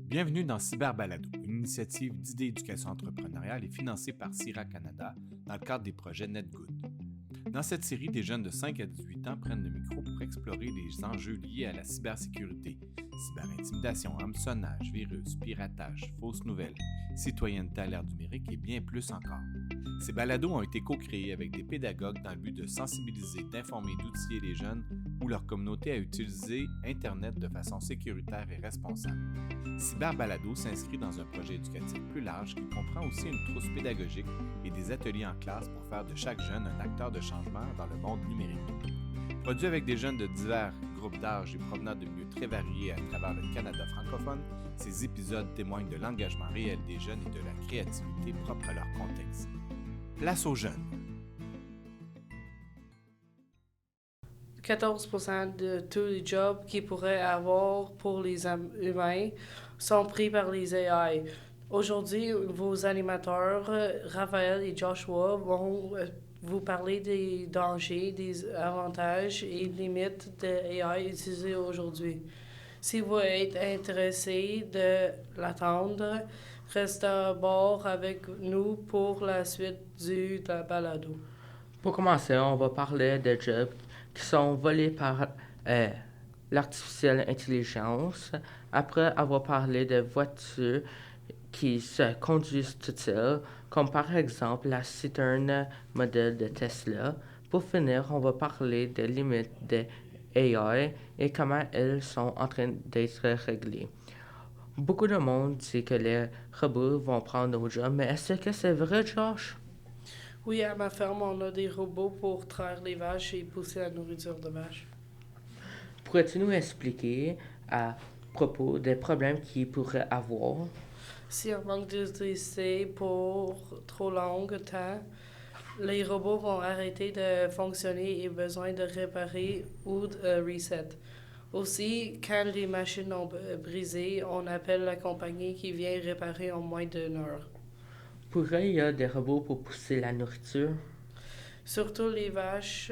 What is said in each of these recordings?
Bienvenue dans Cyberbalado, une initiative d'idées d'éducation entrepreneuriale et financée par CIRA Canada dans le cadre des projets NetGood. Dans cette série, des jeunes de 5 à 18 ans prennent le micro pour explorer les enjeux liés à la cybersécurité, cyberintimidation, hameçonnage, virus, piratage, fausses nouvelles, citoyenneté à l'ère numérique et bien plus encore. Ces balados ont été co-créés avec des pédagogues dans le but de sensibiliser, d'informer et d'outiller les jeunes ou leur communauté à utiliser Internet de façon sécuritaire et responsable. Cyberbalado s'inscrit dans un projet éducatif plus large qui comprend aussi une trousse pédagogique et des ateliers en classe pour faire de chaque jeune un acteur de changement dans le monde numérique. Produit avec des jeunes de divers groupes d'âge et provenant de milieux très variés à travers le Canada francophone, ces épisodes témoignent de l'engagement réel des jeunes et de la créativité propre à leur contexte. Place aux jeunes. 14% de tous les jobs qu'ils pourraient avoir pour les humains sont pris par les AI. Aujourd'hui, vos animateurs, Raphaël et Joshua, vont vous parler des dangers, des avantages et limites de AI utilisées aujourd'hui. Si vous êtes intéressé de l'attendre, restez à bord avec nous pour la suite du balado. Pour commencer, on va parler de jobs qui sont volés par l'artificielle intelligence. Après avoir parlé de voitures qui se conduisent toutes seules, comme par exemple la Citroën modèle de Tesla. Pour finir, on va parler des limites de AI et comment elles sont en train d'être réglées. Beaucoup de monde dit que les robots vont prendre nos jobs, mais est-ce que c'est vrai, Josh? Oui, à ma ferme, on a des robots pour traire les vaches et pousser la nourriture de vaches. Pourrais-tu nous expliquer à propos des problèmes qu'ils pourraient avoir? Si on manque d'électricité pour trop long temps, les robots vont arrêter de fonctionner et besoin de réparer ou de reset. Aussi, quand les machines ont brisé, on appelle la compagnie qui vient réparer en moins d'une heure. Pourrait il y a des robots pour pousser la nourriture? Surtout les vaches,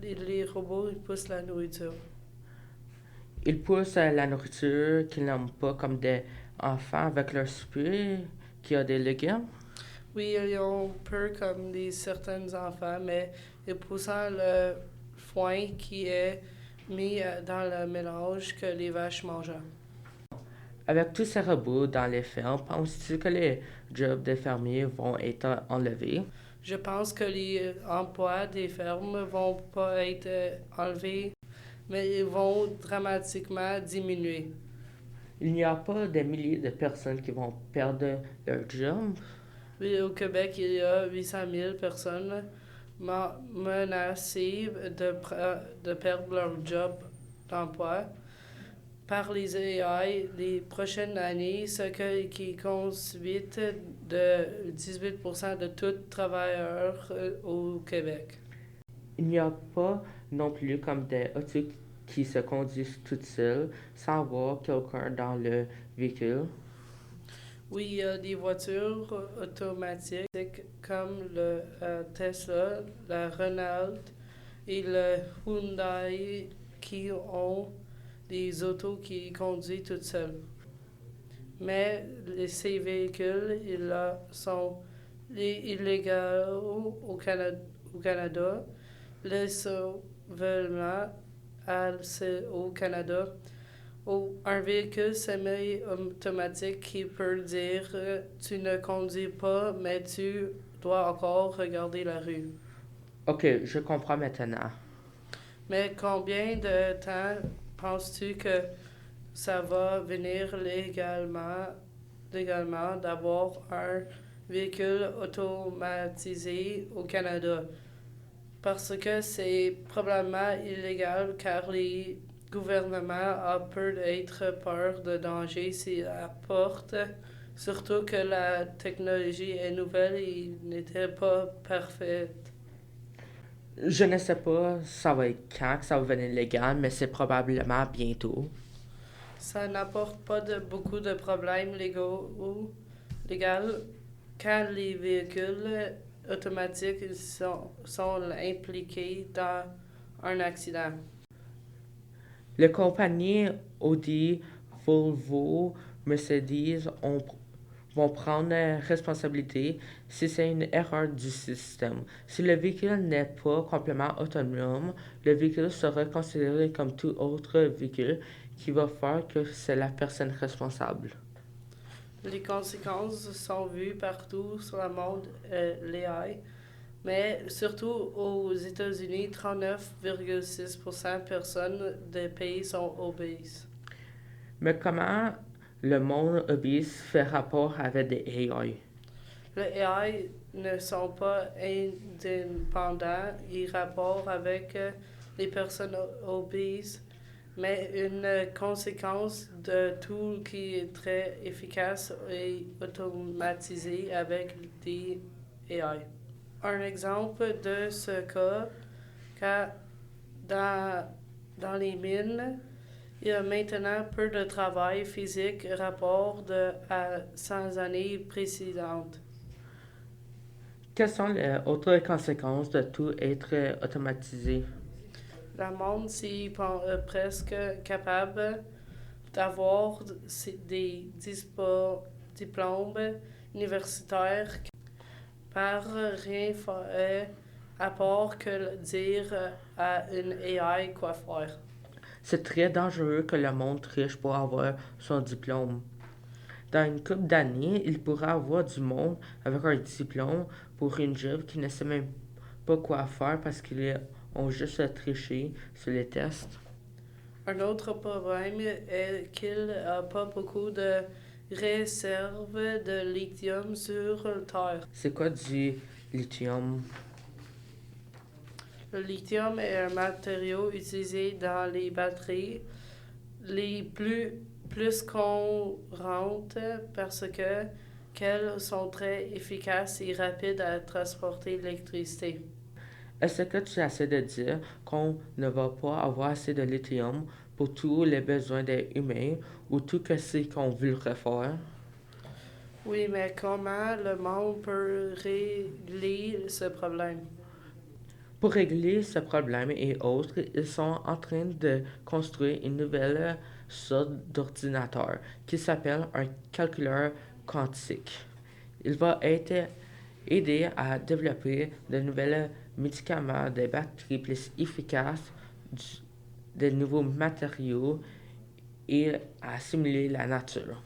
les robots ils poussent la nourriture. Ils poussent la nourriture qu'ils n'aiment pas, comme des enfants avec leur souper qui a des légumes? Oui, ils ont peur comme certains enfants, mais ils poussent le foin qui est mis dans le mélange que les vaches mangent. Avec tous ces robots dans les fermes, penses-tu que les jobs des fermiers vont être enlevés? Je pense que les emplois des fermes vont pas être enlevés, mais ils vont dramatiquement diminuer. Il n'y a pas des milliers de personnes qui vont perdre leur job? Oui, au Québec, il y a 800 000 personnes menacées de perdre leur job d'emploi par les AI les prochaines années, ce qui constitue de 18% de tous travailleurs au Québec. Il n'y a pas non plus comme des autos qui se conduisent toutes seules sans avoir quelqu'un dans le véhicule. Oui, il y a des voitures automatiques comme le Tesla, la Renault et le Hyundai qui ont des autos qui conduisent toutes seules. Mais ces véhicules sont illégaux au Canada. Le seulement au Canada. Un véhicule semi-automatique qui peut dire tu ne conduis pas, mais tu dois encore regarder la rue. Ok, je comprends maintenant. Mais combien de temps penses-tu que ça va venir légalement d'avoir un véhicule automatisé au Canada? Parce que c'est probablement illégal car les gouvernements ont peur de danger s'ils apportent, surtout que la technologie est nouvelle et n'était pas parfaite. Je ne sais pas ça va être quand que ça va devenir légal, mais c'est probablement bientôt. Ça n'apporte pas beaucoup de problèmes légaux quand les véhicules automatiques sont impliqués dans un accident. Les compagnies Audi, Volvo, Mercedes vont prendre responsabilité si c'est une erreur du système. Si le véhicule n'est pas complètement autonome, le véhicule sera considéré comme tout autre véhicule qui va faire que c'est la personne responsable. Les conséquences sont vues partout sur le monde, l'AI, mais surtout aux États-Unis, 39,6% des personnes des pays sont obèses. Mais comment le monde obèse fait rapport avec des AI? Les AI ne sont pas indépendants, ils rapportent avec les personnes obèses, mais une conséquence de tout qui est très efficace et automatisé avec des AI. Un exemple de ce cas, dans les mines, il y a maintenant peu de travail physique rapport à 100 années précédentes. Quelles sont les autres conséquences de tout être automatisé? Le monde est presque capable d'avoir des diplômes universitaires par rien faire à part que dire à une AI quoi faire. C'est très dangereux que le monde triche pour avoir son diplôme. Dans une couple d'années, il pourra avoir du monde avec un diplôme pour une job qui ne sait même pas quoi faire parce qu'ils ont juste triché sur les tests. Un autre problème est qu'il n'y a pas beaucoup de réserves de lithium sur Terre. C'est quoi du lithium? Le lithium est un matériau utilisé dans les batteries les plus courantes parce qu'elles sont très efficaces et rapides à transporter l'électricité. Est-ce que tu essaies de dire qu'on ne va pas avoir assez de lithium pour tous les besoins des humains ou tout ce qu'on voudrait faire? Oui, mais comment le monde peut régler ce problème? Pour régler ce problème et autres, ils sont en train de construire une nouvelle sorte d'ordinateur qui s'appelle un calculeur quantique. Il va aider à développer de nouveaux médicaments, des batteries plus efficaces, de nouveaux matériaux et à simuler la nature.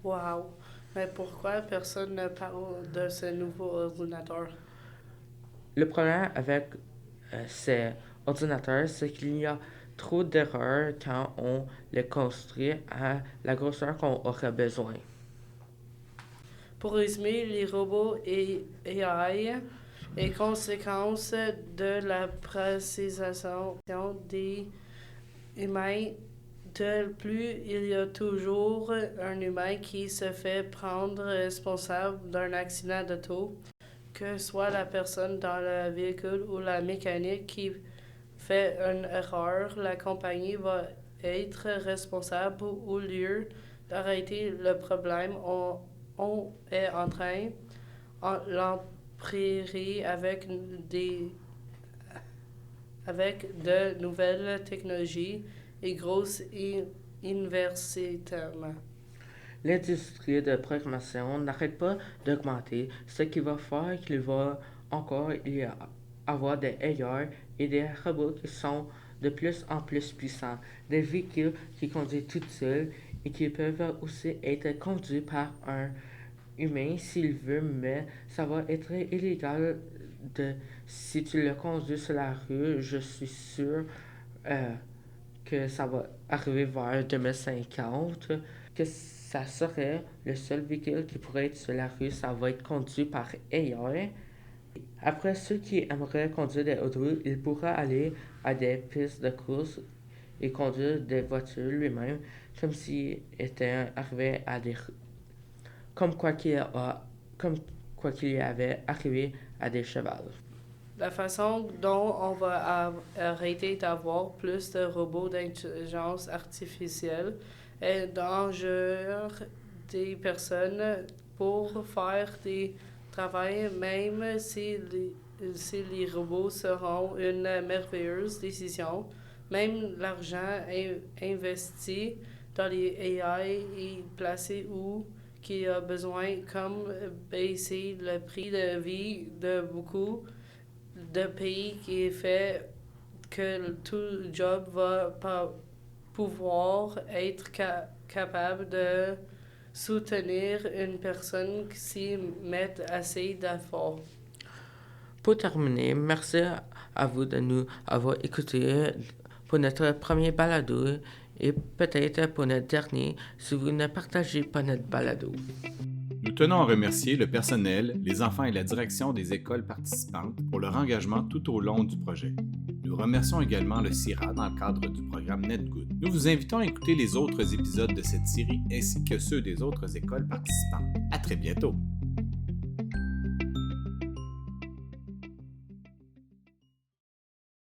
Wow! Mais pourquoi personne ne parle de ce nouveau ordinateur? Le problème avec ces ordinateurs, c'est qu'il y a trop d'erreurs quand on les construit à la grosseur qu'on aurait besoin. Pour résumer, les robots et AI et conséquences de la précisation des humains, de plus il y a toujours un humain qui se fait prendre responsable d'un accident d'auto, que soit la personne dans le véhicule ou la mécanique qui fait une erreur, la compagnie va être responsable au lieu d'arrêter le problème. On est en train l'empirer avec de nouvelles technologies et grosses investissements. L'industrie de programmation n'arrête pas d'augmenter, ce qui va faire qu'il va encore y avoir des AI et des robots qui sont de plus en plus puissants, des véhicules qui conduisent tout seuls et qui peuvent aussi être conduits par un humain s'il veut, mais ça va être illégal si tu le conduis sur la rue. Je suis sûr que ça va arriver vers 2050, que ça serait le seul véhicule qui pourrait être sur la rue, ça va être conduit par AI. Après, ceux qui aimeraient conduire des autos, ils pourraient aller à des pistes de course et conduire des voitures lui-même, comme s'il était arrivé à des... comme quoi qu'il y avait arrivé à des chevals. La façon dont on va arrêter d'avoir plus de robots d'intelligence artificielle est dangereux des personnes pour faire des travaux, même si les robots seront une merveilleuse décision. Même l'argent investi dans les AI est placé où qui a besoin, comme baisser le prix de vie de beaucoup de pays qui fait que tout le job va pas pouvoir être capable de soutenir une personne qui s'y met assez d'efforts. Pour terminer, merci à vous de nous avoir écoutés pour notre premier balado et peut-être pour notre dernier si vous ne partagez pas notre balado. Nous tenons à remercier le personnel, les enfants et la direction des écoles participantes pour leur engagement tout au long du projet. Nous remercions également le CIRA dans le cadre du programme NetGood. Nous vous invitons à écouter les autres épisodes de cette série ainsi que ceux des autres écoles participantes. À très bientôt!